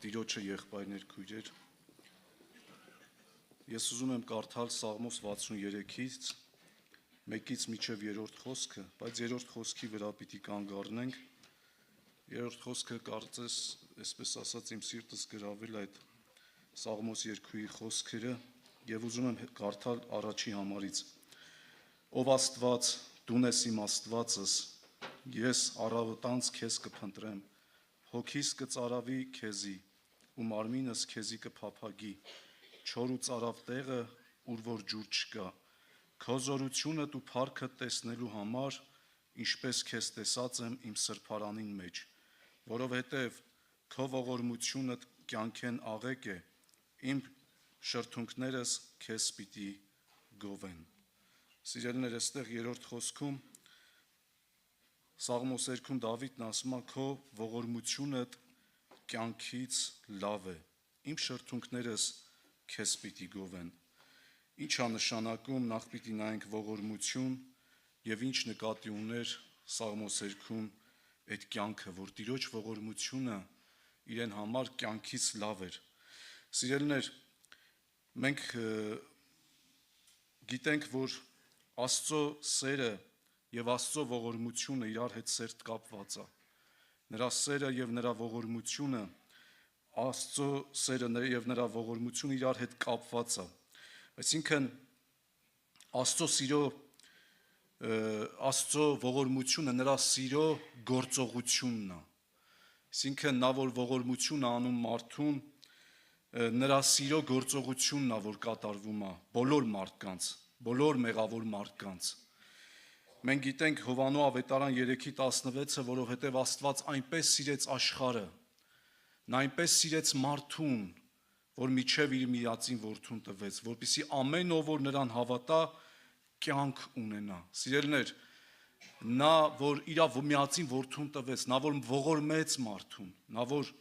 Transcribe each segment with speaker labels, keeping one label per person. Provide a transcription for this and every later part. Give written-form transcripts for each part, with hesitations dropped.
Speaker 1: Տիրոջը եղբայրներ քույրեր, ես ուզում եմ կարդալ Սաղմոս 63-ից 1-ից մինչև 3-րդ խոսքը, բայց 3-րդ խոսքի վրա պիտի կանգ առնենք։ 3-րդ խոսքը կարծես, այսպես ասած, իմ սիրտս գրավել այդ Սաղմոս երգուի խոսքերը եւ ուզում եմ կարդալ առաջի համարից։ Ով Աստված, դու ես իմ Աստվածս, ես առավոտանց քեզ կփնտրեմ, հոգիս կծարավի քեզի, ու մարմինս քեզի կփափագի, չոր ու ծարավ տեղը, ուր որ ջուր չկա, քո զորությունդ ու փառքդ տեսնելու համար, ինչպես քեզ տեսած եմ իմ սրբարանին մեջ, որովհետև քո ողորմությունդ կյանքեն աղեկ է, իմ շրթունքներս քեզ պիտի գովեն։ Սիրելիներ, այստեղ երրորդ խոսքում Սաղմոս երգում Դավիթն ասում է, քո ողորմությունդ կյանքից լավ է, իմ շրթունքներս քեզ պիտի գովեն։ Ինչ է նշանակում, նախ պիտի նայենք ողորմություն եւ ինչ նկատի ուներ Սաղմոս երգում այդ կյանքը, որ Տիրոջ ողորմությունը իրեն համար կյանքից լավ էր։ Սիրելիներ, մենք գիտենք, որ Աստծո սերը եւ Աստծո ողորմությունը իրար հետ սերտ կապված է։ Նրա սերը եւ նրա ողորմությունը, Աստծո սերը եւ նրա ողորմությունը իրար հետ կապված է։ Այսինքն Աստծո ողորմությունը նրա սիրո գործողությունն է։ Այսինքն նա որ ողորմություն անում մարդուն, նրա սիրո գործողությունն է, որ կատարվում է բոլոր մարդկանց, բոլոր մեղավոր մարդկանց։ Մենք գիտենք Հովանու ավետարան 3:16-ը, որովհետև Աստված այնպես սիրեց աշխարհը, նա այնպես սիրեց մարդուն, որ միջև իր միածին որդուն տվեց, որպեսզի ամեն ով որ նրան հավատա, կյանք ունենա։ Սիրելիներ, նա որ իր միածին որդուն տվեց, նա որ ողորմեց մարդուն, նա որ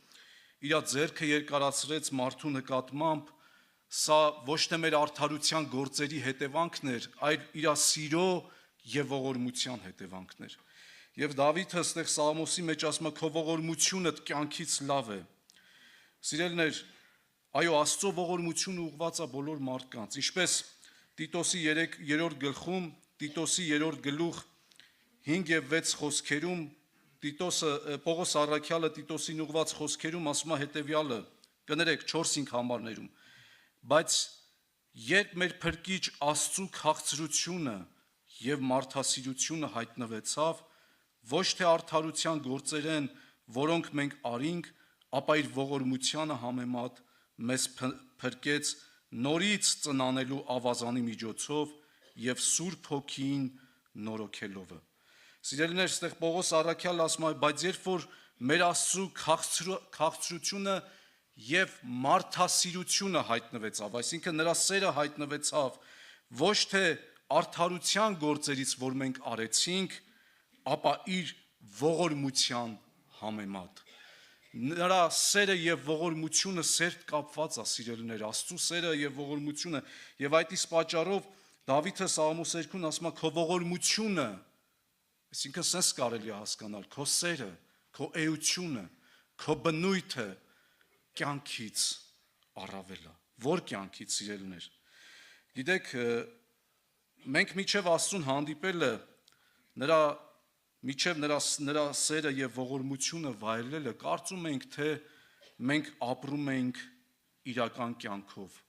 Speaker 1: իր ձեռքը երկարացրեց մարդու նկատմամբ, սա ոչ թե մեր արդարության գործերի հետևանքն էր, այլ իր սիրո եւ ողորմության հետևանքն էր։ Եվ Դավիթը այստեղ Սաղմոսի մեջ ասում է, քո ողորմությունը կյանքից լավ է։ Սիրելիներ, այո, Աստծո ողորմությունը ուղղված է բոլոր մարդկանց, ինչպես Տիտոսի 3-րդ գլխում, Տիտոսի 3-րդ գլուխ 5 եւ 6 խոսքերում Պողոս առաքյալը Տիտոսին ուղղված խոսքերում ասում է հետեւյալը, կներեք 4-5 համարներում, բայց երբ մեր փրկիչ Աստծու քաղցրությունը եւ մարդասիրությունը հայտնվեցավ, ոչ թե արդարության գործերեն, որոնք մենք արինք, ապա իր ողորմությանը համեմատ մեզ փրկեց նորից ծնանելու ավազանի միջոցով եւ Սուրբ Հոգին նորոգելով։ Սիրելիներ, այստեղ Պողոս առաքյալն ասում է, բայց երբ որ մեր Աստծու քաղցրությունը եւ մարդասիրությունը հայտնվեցավ, այսինքն նրա սերը հայտնվեցավ, ոչ թե արդարության գործերից, որ մենք արեցինք, ապա իր ողորմության համեմատ։ Նրա սերը եւ ողորմությունը սերտ կապված է, սիրելիներ, Աստծո սերը եւ ողորմությունը, եւ այդ իսկ պատճառով Դավիթը Սաղմոս երգում ասում է, քո ողորմությունը, այսինքն sense կարելի է հասկանալ, քո սերը, քո էությունը, քո բնույթը կյանքից առավել է։ Որ կյանքից, սիրելիներ։ Գիտեք, մենք միջև Աստծուն հանդիպելը, նրա սերը եւ ողորմությունը վայելելը, կարծում ենք, թե մենք ապրում ենք իրական կյանքով,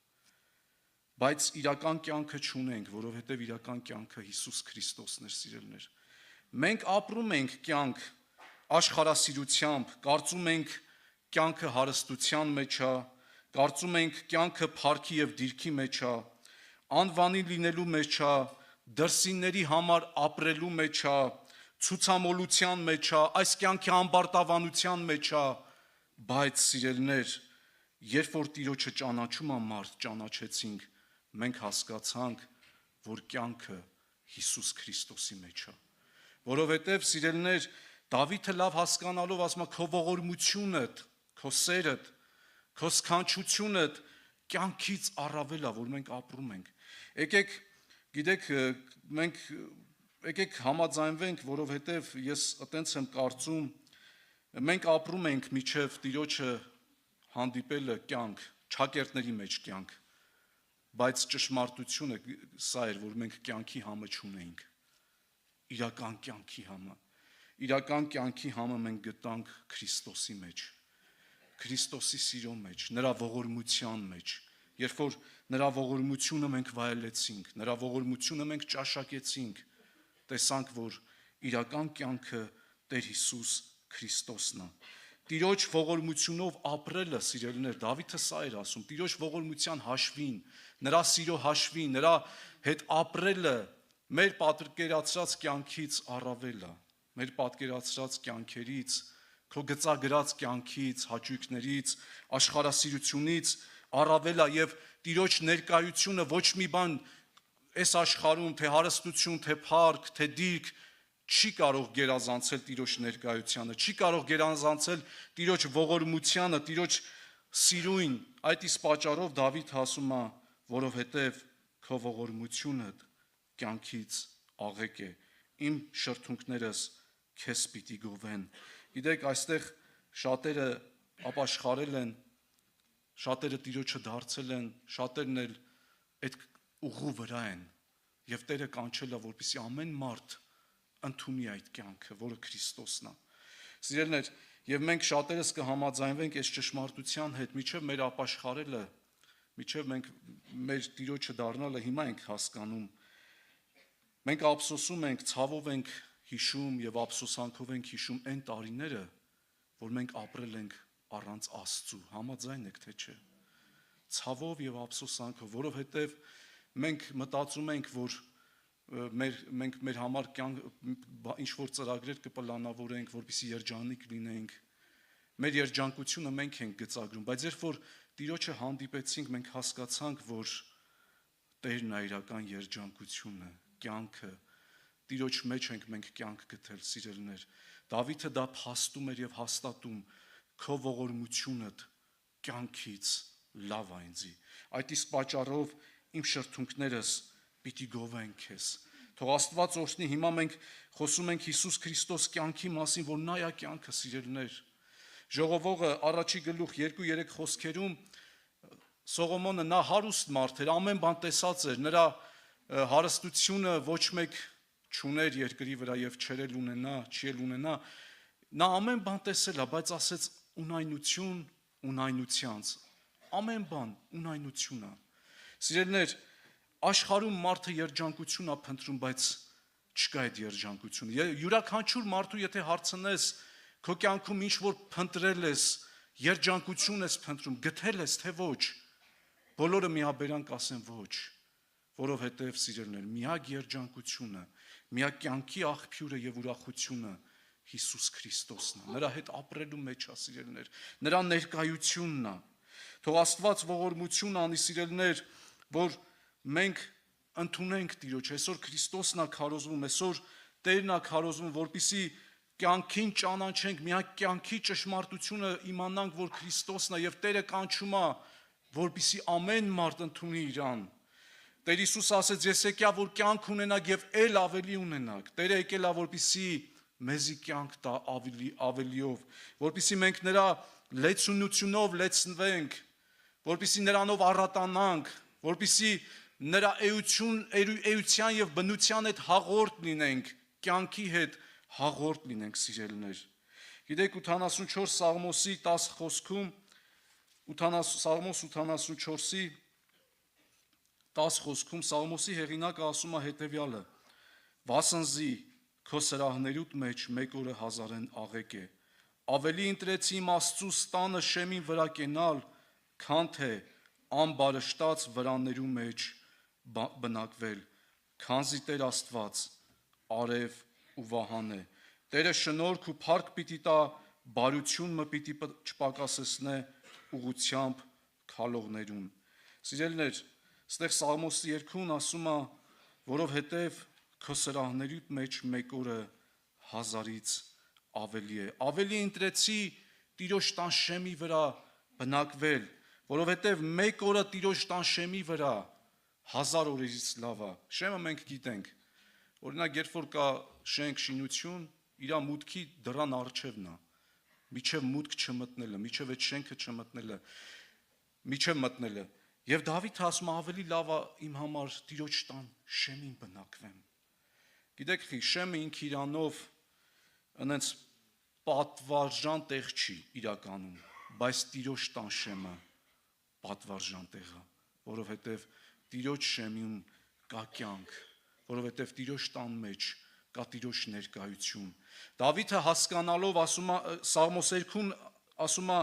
Speaker 1: բայց իրական կյանքը չունենք, որովհետեւ իրական կյանքը Հիսուս Քրիստոսն է, սիրելիներ։ Մենք ապրում ենք կյանք աշխարհասիրությամբ, կարծում ենք կյանքը հարստության մեջ է, կարծում ենք կյանքը փառքի եւ դիրքի մեջ է, անվանի լինելու մեջ է, դրսինների համար ապրելու մեջ է, ցուցամոլության մեջ է, այս կյանքի ամբարտավանության մեջ է, բայց սիրելիներ, երբ որ Տիրոջը ճանաչում է մարդ, ճանաչեցինք, մենք հասկացանք, որ կյանքը Հիսուս Քրիստոսի մեջ է։ Որովհետև սիրելիներ, Դավիթը լավ հասկանալով ասում է, քո ողորմությունդ, քո սերդ, քո սքանչությունդ կյանքից առավել է, որ մենք ապրում ենք։ Եկեք, գիտեք, եկեք համաձայնվենք, որովհետև ես այտենց եմ կարծում, մենք ապրում ենք միջև Տիրոջը հանդիպելը կյանք, ճակերտների մեջ կյանք, բայց ճշմարտությունը սա էր, որ մենք կյանքի համը չունեինք, իրական կյանքի համը, իրական կյանքի համը մենք գտանք Քրիստոսի մեջ, Քրիստոսի սիրո մեջ, նրա ողորմության մեջ, երբ որ նրա ողորմությունը մենք վայելեցինք, նրա ողորմությունը մենք ճաշակեցինք, տեսանք, որ իրական կյանքը Տեր Հիսուս Քրիստոսն է։ Տիրոջ ողորմությունով ապրելը, սիրելիներ, Դավիթը սա էր ասում, Տիրոջ ողորմության հաշվին, նրա սիրո հաշվին, նրա հետ ապրելը մեր պատկերացրած կյանքից առավել է, մեր պատկերացրած կյանքերից, քո գծագրած կյանքից, հաճույքներից, աշխարհասիրությունից առավել է եւ Տիրոջ ներկայությունը ոչ մի բան այս աշխարհում, թե հարստություն, թե փառք, թե դիրք չի կարող գերազանցել Տիրոջ ներկայությանը, չի կարող գերազանցել Տիրոջ ողորմությանը, Տիրոջ սիրույն, այդ իսկ պատճառով Դավիթ ասում է, որովհետև քո ողորմությունը կյանքից աղեկ է, իմ շրթունքներս քեզ պիտի գովեն։ Գիտեք, այստեղ շատերը ապաշխարել են, շատերը Տիրոջը դարձել են, շատերն էլ այդ ուղու վրա են, եւ Տերը կանչել է, որպեսզի ամեն մարդ ընդունի այդ կյանքը, որը Քրիստոսն է։ Սիրելիներ, եւ մենք շատերս կհամաձայնվենք այս ճշմարտության հետ, միջև մեր ապաշխարելը, միջև մենք մեր Տիրոջը դառնալը հիմա ենք հասկանում։ Մենք ափսոսում ենք, ցավով ենք հիշում եւ ափսոսանքով ենք հիշում այն տարիները, որ մենք ապրել ենք առանց Աստծու, համաձայն եք թե չէ։ Ցավով եւ ափսոսանքով, որովհետեւ մենք մտածում ենք, որ մենք մեր համար ինչ որ ծրագրեր կպլանավորենք, որպեսզի երջանիկ լինենք, մեր երջանկությունը մենք ենք գծագրում, բայց երբ որ Տիրոջը հանդիպեցինք, մենք հասկացանք, որ Տերն է իրական երջանկությունը, կյանքը, Տիրոջ մեջ ենք մենք կյանք գտել, սիրելիներ։ Դավիթը դա փաստում էր եւ հաստատում, քո ողորմությունդ կյանքից լավ է ինձի։ Այդ իսկ պատճառով իմ շրթունքներս պիտի գովեն քեզ։ Թող Աստված օրհնի, հիմա մենք խոսում ենք Հիսուս Քրիստոս կյանքի մասին, որ նա է կյանքը, սիրելիներ։ Ժողովողը առաջի գլուխ 2-3 խոսքերում Սողոմոնը նա հարուստ մարդ էր, ամեն բան տեսած էր, նրա հարստությունը ոչ մեկ չուներ երկրի վրա եւ չեր էլ ունենա, չի էլ ունենա, նա ամեն բան տեսել է, բայց ասեց ունայնություն ունայնությանց, ամեն բան ունայնություն է։ Սիրելիներ, աշխարհում մարդը երջանկություն է փնտրում, բայց չկա այդ երջանկությունը։ Յուրաքանչյուր մարդու եթե հարցնես, քո կյանքում ինչ որ փնտրել ես, երջանկություն ես փնտրում, գտել ես թե ոչ, բոլորը միաբերան կասեն ոչ, որովհետև սիրելիներ, միակ երջանկությունը, միակ կյանքի աղբյուրը եւ ուրախությունը Հիսուս Քրիստոսն է։ Նրա հետ ապրելու մեջ է, սիրելիներ, նրա ներկայությունն է։ Թող Աստված ողորմություն անի, սիրելիներ, որ մենք ընդունենք Տիրոջ, այսօր Քրիստոսն է քարոզվում, այսօր Տերն է քարոզվում, որպեսզի կյանքին ճանաչենք, միակ կյանքի ճշմարտությունը իմանանք, որ Քրիստոսն է եւ Տերը կանչում է, որպեսզի ամեն մարդ ընդունի իրան։ Տեր Հիսուս ասեց, ես եկա, որ կյանք ունենաք եւ ել ավելի ունենաք։ Տերը եկել է, որպեսզի մեզի կյանք տա ավելիով, որպեսզի մենք նրա լեցունությունով լեցնվենք, որպեսզի նրանով առատանանք, որպեսզի նրա էության եւ բնության հետ հաղորդ լինենք, կյանքի հետ հաղորդ լինենք, սիրելիներ։ Գիտեք, 84 Սաղմոսի 10 խոսքում, Սաղմոս 84-ի 10 խոսքում Սաղմոսի հեղինակը ասում է հետևյալը. «Վասնզի քո սրահներուդ մեջ մեկ օրը հազարեն աղեկ է, ավելի ընտրեցի իմ Աստծու ստանը շեմին վրա կենալ, քան թե անբարշտած վրաներու մեջ բնակվել, քանզի Տեր Աստված արև ու վահան է, Տերը շնորհք ու փառք պիտի տա, բարություն մը պիտի չպակասեցնե ուղությամբ քալողներուն»։ Սիրելիներ, այստեղ Սաղմոսի երգուն ասում է, որովհետև քո սրահներիդ մեջ մեկ օրը հազարից ավելի է, ավելի ընտրեցի Տիրոջ տան շեմի վրա բնակվել, որովհետև մեկ օրը Տիրոջ տան շեմի վրա 1000 օրերից լավ է։ Շեմը մենք գիտենք, օրինակ երբ որ կա շենք շինություն, իր մուտքի դռան առջևն է, միջև մուտք չմտնելը, միջև այդ շենքը չմտնելը, միջև մտնելը։ Եվ Դավիթը ասում ավելի լավ է իմ համար Տիրոջ տան շեմին բնակվեմ։ Գիտեք, շեմը ինք իրանով այնց պատվարժան տեղ չի իրականում, բայց Տիրոջ տան շեմը պատվարժան տեղ է, որովհետև Տիրոջ շեմին կա կյանք, որովհետև Տիրոջ տան մեջ կա Տիրոջ ներկայություն։ Դավիթը հասկանալով ասում է Սաղմոսերքում ասում է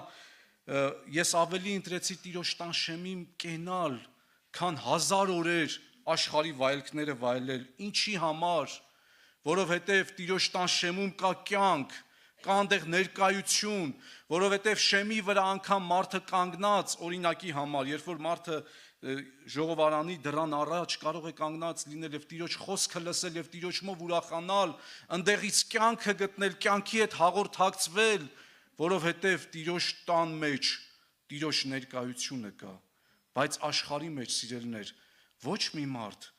Speaker 1: ես ավելի ընտրեցի Տիրոջ տան շեմին կենալ, քան 1000 օրեր աշխարհի վայելքները վայելել։ Ինչի համար, որովհետև Տիրոջ տան շեմում կա կյանք, կա այնտեղ ներկայություն, որովհետև շեմի վրա անգամ մարդը կանգնած օրինակի համար, երբ որ մարդը ժողովարանի դռան առաջ կարող է կանգնած լինել եւ Տիրոջ խոսքը լսել եւ Տիրոջմով ուրախանալ, այնտեղից կյանքը գտնել, կյանքի հետ հաղորդակցվել, որովհետև Տիրոջ տան մեջ Տիրոջ ներկայությունը կա, բայց աշխարհի մեջ սիրելիներ ոչ մի մարդ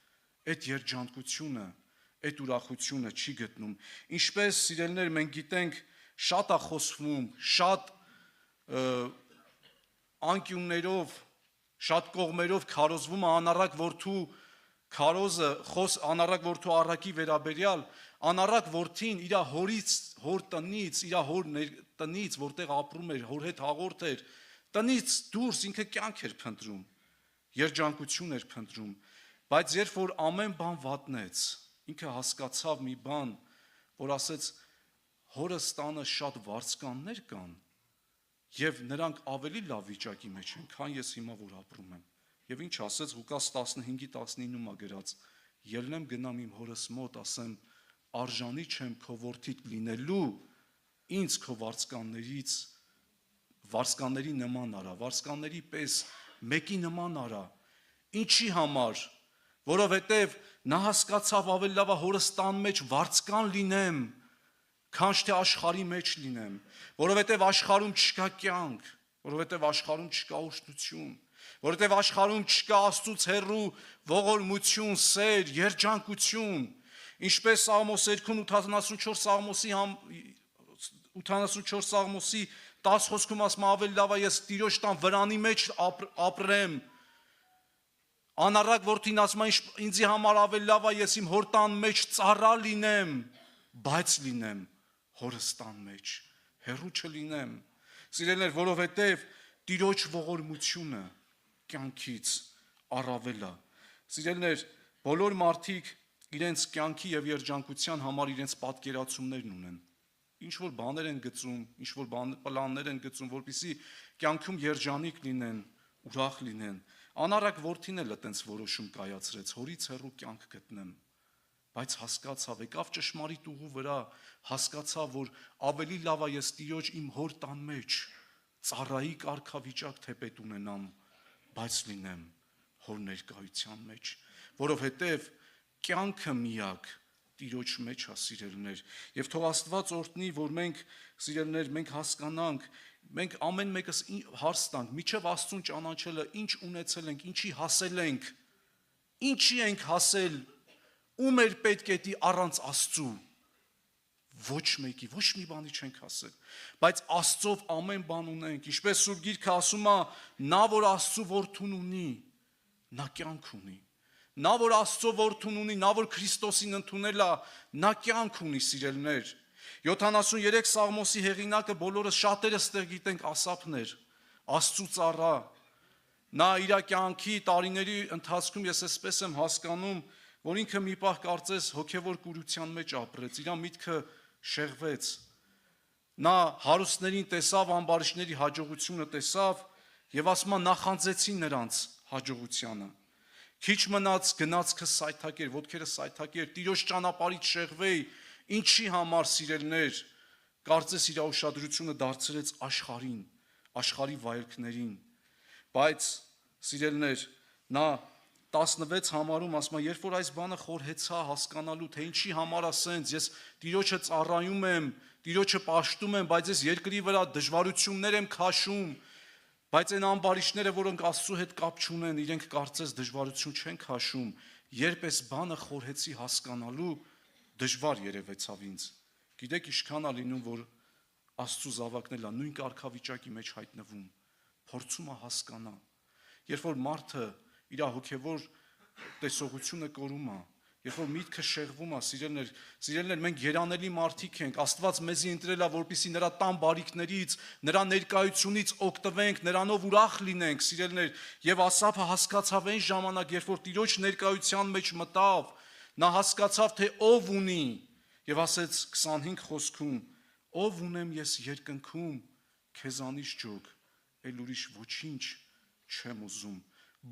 Speaker 1: այդ երջանկությունը, այդ ուրախությունը չի գտնում։ Ինչպես սիրելիներ մենք գիտենք, շատ է խոսվում, շատ անկյուններով, շատ կողմերով քարոզվում է անառակ որդու քարոզը, անառակ որդու առակի վերաբերյալ, անառակ որդին իր հոր տնից, իր հոր տնից, որտեղ ապրում էր, հոր հետ հաղորդ էր, տնից դուրս ինքը կյանք էր փնտրում, երջանկություն էր փնտրում, բայց երբ որ ամեն բան վատնեց, ինքը հասկացավ մի բան, որ ասեց հորս տանը շատ վարձկաններ կան եւ նրանք ավելի լավ վիճակի մեջ են, քան ես հիմա որ ապրում եմ։ Եվ ինչ ասեց Ղուկաս 15:19-ում է գրած. ելնեմ գնամ իմ հորս մոտ, ասեմ արժանի չեմ քո որդիդ լինելու, ինձ քո վարձկանների նման արա, վարձկանների պես մեկի նման արա։ Ինչի համար, որովհետև նա հասկացավ ավելի լավ է հորս տան մեջ վարձկան լինեմ, քան թե աշխարհի մեջ լինեմ, որովհետև աշխարհում չկա կյանք, որովհետև աշխարհում չկա օրհնություն, որովհետև աշխարհում չկա Աստծուց հեռու ողորմություն, սեր, երջանկություն, ինչպես Սաղմոսերքում 84 Սաղմոսի 10 խոսքում ասում ավելի լավ է ես Տիրոջ տան վրանի մեջ ապրեմ, անառակ որդին ասում ինձի համար ավելի լավ է ես իմ հոր տան մեջ ծառա լինեմ, բայց լինեմ հորս տան մեջ, հեռու չլինեմ, սիրելիներ, որովհետև Տիրոջ ողորմությունը կյանքից առավել է։ Սիրելիներ, բոլոր մարդիկ իրենց կյանքի եւ երջանկության համար իրենց պատկերացումներն ունեն։ Ինչ որ բաներ են գծում, ինչ որ պլաններ են գծում, որպեսզի կյանքում երջանիկ լինեն, ուրախ լինեն։ Անառակ որդին էլ այտենց որոշում կայացրեց, հորից հեռու կյանք գտնեմ, բայց հասկացավ, եկավ ճշմարիտ ուղու վրա, հասկացավ, որ ավելի լավ է ես Տիրոջ իմ հոր տան մեջ ծառայի կարգավիճակ թեպետ ունենամ, բայց լինեմ հոր ներկայության մեջ, որովհետև կյանքը միակ Տիրոջ մեջ է, սիրելիներ, եւ թող Աստված օրհնի, որ մենք սիրելիներ, մենք հասկանանք, մենք ամեն մեկս հարց տանք, միջև Աստծուն ճանաչելը, ինչ ունեցել ենք, ինչի հասել ենք, ինչի ենք հասել, ում էր պետք է դի առանց Աստծու, ոչ մեկի, ոչ մի բանի չենք հասել, բայց Աստծով ամեն բան ունենք, ինչպես Սուրբ Գիրքը ասում է, նա որ Աստծու որդուն ունի, նա կյանք ունի, նա որ Աստծո որդուն ունի, նա որ Քրիստոսին ընդունել է, նա կյանք ունի, սիրելիներ։ 73 Սաղմոսի հեղինակը բոլորս շատերս ստեղ գիտենք Ասափն էր, Աստծու ծառա, նա իր կյանքի տարիների ընթացքում ես այսպես եմ հասկանում, որ ինքը մի պահ կարծես հոգևոր կուրության մեջ ապրեց, իր միտքը շեղվեց, նա հարուստներին տեսավ, ամբարիշտների հաջողությունը տեսավ եւ ասում է նախանձեցին նրանց հաջողությանը, քիչ մնաց գնացքը սայթակեր, ոտքերը սայթակեր, Տիրոջ ճանապարհից շեղվեի, ինչի համար սիրելներ, կարծես իր ուշադրությունը դարձրեց աշխարհին, աշխարհի վայելքներին, բայց սիրելներ, նա 16 համարում ասում է, երբ որ այս բանը խորհեցա հասկանալու, թե ինչի համար ասենց, ես Տիրոջը ծառայում եմ, Տիրոջը պաշտում եմ, բայց ես երկրի վրա դժվարություններ եմ քաշում, բայց այն ամբարիշտները, որոնք Աստծու հետ կապ չունեն, իրենք կարծես դժվարություն չեն քաշում, երբ այս բանը խորհեցի հասկանալու, դժվար երևեցավ ինձ։ Գիտեք ինչքան է լինում, որ Աստծո զավակն էլ նույն կարգավիճակի մեջ հայտնվում, փորձում է հասկանա։ Երբ որ մարդը իր հոգևոր տեսողությունը կորում է, երբ որ միտքը շեղվում է, սիրելիներ, մենք երանելի մարդիկ ենք, Աստված մեզի ընտրել է, որպեսզի նրա տան բարիքներից, նրա ներկայությունից օգտվենք, նրանով ուրախ լինենք, սիրելիներ, եւ Ասափը հասկացավ այն ժամանակ, երբ որ Տիրոջ ներկայության մեջ մտավ, նա հասկացավ, թե ով ունի, եւ ասեց 25 խոսքում. ով ունեմ ես երկնքում, քեզանից ջոկ, էլ ուրիշ ոչինչ չեմ ուզում։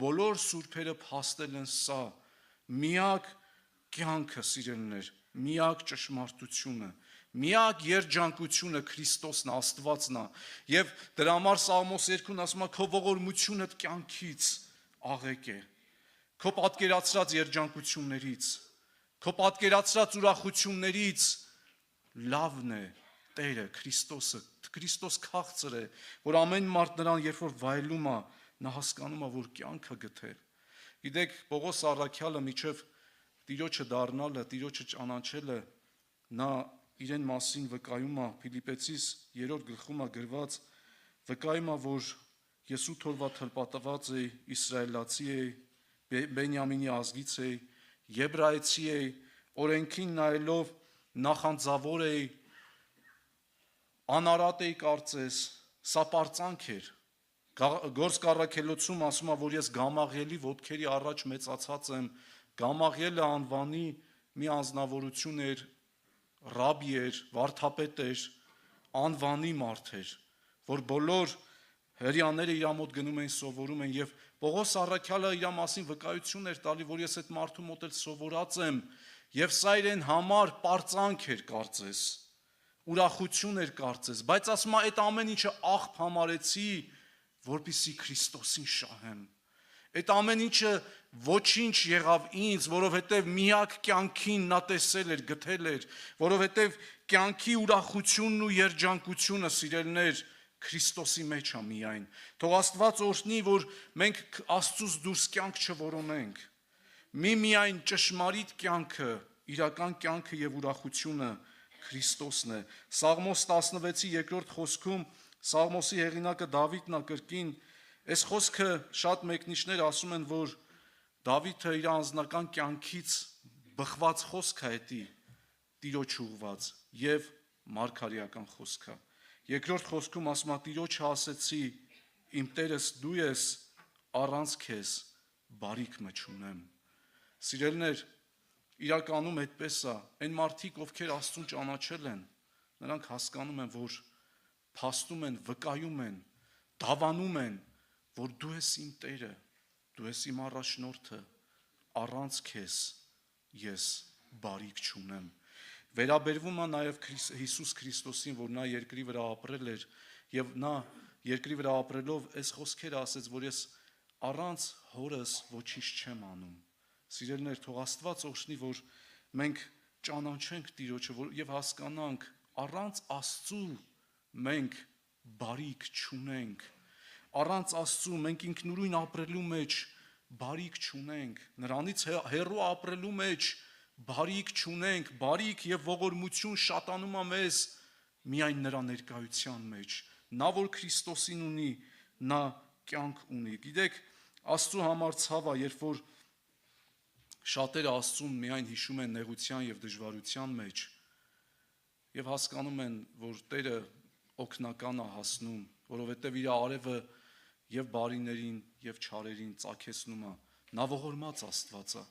Speaker 1: Բոլոր սուրբերը փաստել են սա, միակ կյանքը, սիրելիներ, միակ ճշմարտությունը, միակ երջանկությունը Քրիստոսն է, Աստվածն է։ Եվ դրա համար Սաղմոս 2-ն ասում է, քո ողորմությունդ կյանքից աղեկ է, քո պատկերացրած երջանկություններից, քո պատկերացրած ուրախություններից լավն է Տերը, Քրիստոսը, Քրիստոս քաղցր է, որ ամեն մարդ նրան երբ որ վայելում է, նա հասկանում է, որ կյանքը գտել։ Գիտեք, Պողոս առաքյալը միջև Տիրոջը դառնալը, Տիրոջը ճանաչելը, նա իրեն մասին վկայում է Փիլիպպեցիս 3-րդ գլխում է գրված, վկայում է, որ ես 8 օրվա թլպատված էի, իսրայելացի էի, Բենյամինի ազգից էի, եբրայեցի էի, օրենքին նայելով նախանձավոր էի, անարատ էի կարծես, սա պարծանք էր։ Գործ կառաքելոցում ասում է, որ ես Գամաղիելի ոտքերի առաջ մեծացած եմ, Գամաղիելը անվանի մի անձնավորություն էր, ռաբի էր, վարդապետ էր, անվանի մարդ էր, որ բոլոր հրեաները իր մոտ գնում էին, սովորում են, եւ Պողոս առաքյալը իր մասին վկայություն էր տալի, որ ես այդ մարդու մոտ էլ սովորած եմ, եւ սա իրեն համար պարծանք էր կարծես, ուրախություն էր կարծես, բայց ասում է այդ ամեն ինչը աղբ համարեցի, որպեսզի Քրիստոսին շահեմ։ Այդ ամեն ինչը ոչինչ եղավ ինձ, որովհետև միակ կյանքին նա տեսել էր, գտել էր, որովհետև կյանքի ուրախությունն ու երջանկությունը, սիրելիներ, Քրիստոսի մեջ է միայն։ Թող Աստված օրհնի, որ մենք Աստծուց դուրս կյանք չորոնենք։ Միայն ճշմարիտ կյանքը, իրական կյանքը եւ ուրախությունը Քրիստոսն է։ Սաղմոս 16-ի 2-րդ խոսքում Սաղմոսի հեղինակը Դավիթն է կրկին, այս խոսքը շատ մեկնիչներ ասում են, որ Դավիթը իր անձնական կյանքից բխված խոսք է էտի Տիրոջ ուղված եւ մարգարեական խոսք է։ Երկրորդ խոսքում ասում է Տիրոջը ասեցի, իմ Տերս դու ես, առանց քեզ բարիք մչունեմ։ Սիրելիներ, իրականում այդպես է, այն մարդիկ, ովքեր Աստծուն ճանաչել են, նրանք հասկանում են, որ փաստում են, վկայում են, դավանում են, որ դու ես իմ Տերը, դու ես իմ առաջնորդը, առանց քեզ ես բարիք չունեմ։ Վերաբերվում է նաև Հիսուս Քրիստոսին, որ նա երկրի վրա ապրել էր, եւ նա երկրի վրա ապրելով այս խոսքերը ասեց, որ ես առանց հորս ոչինչ չեմ անում։ Սիրելիներ, թող Աստված օրհնի, որ մենք ճանաչենք Տիրոջը եւ հասկանանք, առանց Աստծու մենք բարիք չունենք։ Առանց Աստծու մենք ինքնուրույն ապրելու մեջ բարիք չունենք, նրանից հեռու ապրելու մեջ բարիք չունենք, բարիք եւ ողորմություն շատանում է մեզ միայն նրա ներկայության մեջ։ Նա որ Քրիստոսին ունի, նա կյանք ունի։ Գիտեք, Աստծու համար ցավ է, երբ որ շատերը Աստծուն միայն հիշում են նեղության եւ դժվարության մեջ եւ հասկանում են, որ Տերը օգնական է հասնում, որովհետեւ իր արևը եւ բարիներին եւ չարերին ծագեցնում է։ Նա ողորմած Աստված է։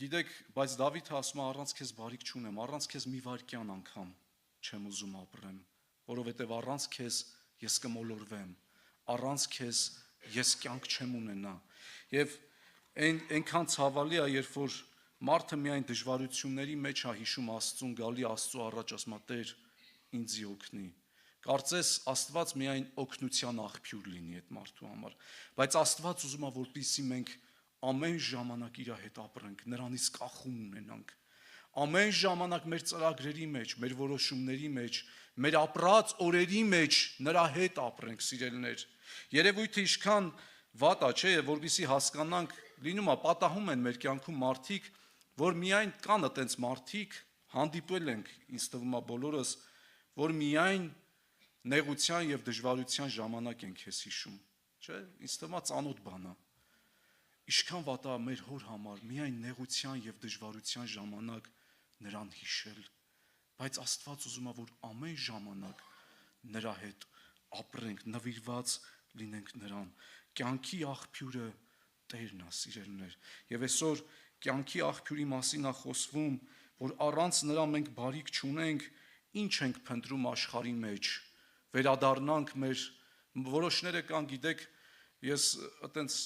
Speaker 1: Գիտեք, բայց Դավիթը ասում է առանց քեզ բարիք չունեմ, առանց քեզ մի վայրկյան անգամ չեմ ուզում ապրեմ, որովհետև առանց քեզ ես կմոլորվեմ, առանց քեզ ես կյանք չեմ ունենա։ Եվ այնքան ցավալի է, երբ որ մարդը միայն դժվարությունների մեջ է հիշում Աստծուն, գալի Աստծու առաջ ասում է Տեր, ինձ օգնի։ Կարծես Աստված միայն օգնության աղբյուր լինի այդ մարդու համար, բայց Աստված ուզում է, որպեսզի մենք ամեն ժամանակ իր հետ ապրենք, նրանից կախում ունենանք։ Ամեն ժամանակ մեր ծրագրերի մեջ, մեր որոշումների մեջ, մեր ապրած օրերի մեջ նրա հետ ապրենք, սիրելիներ։ Երևույթը ինչքան վատ է, չէ, որպեսզի հասկանանք, լինում է պատահում են մեր կյանքում մարդիկ, որ միայն կան այտենց մարդիկ, հանդիպել ենք, ինձ թվում է բոլորս, որ միայն նեղության եւ դժվարության ժամանակ ենք քեզ հիշում, չէ՞, ինձ թվում է ծանոթ բան է։ Ինչքան վատ է մեր հոր համար միայն նեղության եւ դժվարության ժամանակ նրան հիշել, բայց Աստված ուզում է, որ ամեն ժամանակ նրա հետ ապրենք, նվիրված լինենք նրան։ Կյանքի աղբյուրը Տերն է, սիրելիներ։ Եվ այսօր կյանքի աղբյուրի մասին է խոսվում, որ առանց նրա մենք բարիք չունենք, ինչ ենք փնտրում աշխարհի մեջ։ Վերադառնանք մեր որոշները կան, գիտեք, ես այտենց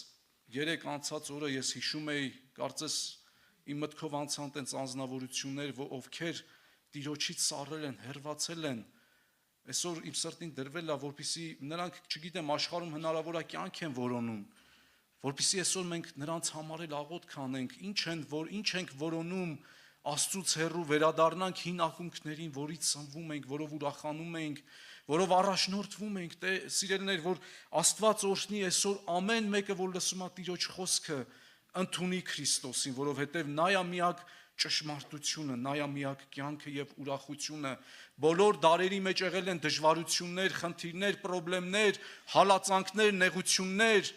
Speaker 1: երեք անցած օրը ես հիշում էի, կարծես իմ մտքով անցան այտենց անձնավորություններ, ովքեր Տիրոջից սառել են, հեռացել են։ Այսօր իմ սրտին դրվել է, որպեսզի նրանք, չգիտեմ, աշխարհում հնարավոր է կյանք են որոնում, որպեսզի այսօր մենք նրանց համար էլ աղոթք անենք, ինչ ենք որոնում Աստծուց հեռու, վերադառնանք հին ակունքներին, որից սնվում ենք, որով ուրախանում ենք, որով առաջնորդվում ենք, սիրելիներ, որ Աստված օրհնի այսօր ամեն մեկը, որ լսում է Տիրոջ խոսքը, ընդունի Քրիստոսին, որովհետև նա է միակ ճշմարտությունը, նա է միակ կյանքը եւ ուրախությունը։ Բոլոր դարերի մեջ եղել են դժվարություններ, խնդիրներ, խնդիրներ, հալածանքներ, նեղություններ,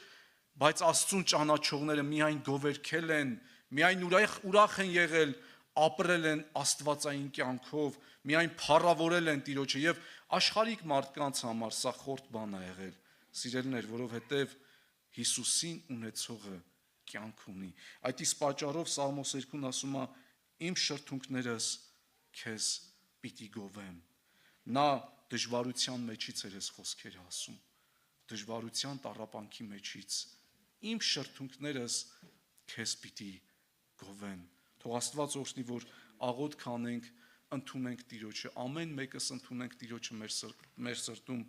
Speaker 1: բայց Աստծուն ճանաչողները միայն գովերքել են, միայն ուրախ են եղել, ապրել են աստվածային կյանքով, միայն փառավորել են Տիրոջը եւ աշխարհիկ մարդկանց համար սա խորտ բան է եղել, սիրելիներ, որովհետեւ Հիսուսին ունեցողը կյանք ունի։ Այդ իսկ պատճառով Սաղմոս 2-ն ասում է. «Իմ շրթունքներս քեզ պիտի գովեմ»։ Նա դժվարության մեջից էր այս խոսքերը ասում, դժվարության տառապանքի մեջից։ Իմ շրթունքներս քեզ պիտի գովեն։ Թող Աստված օրհնի, որ աղոթք անենք, ընդունենք Տիրոջը, ամեն մեկս ընդունենք Տիրոջը մեր սրտում,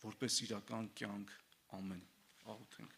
Speaker 1: որպես իրական կյանք։ Ամեն։ Աղոթենք։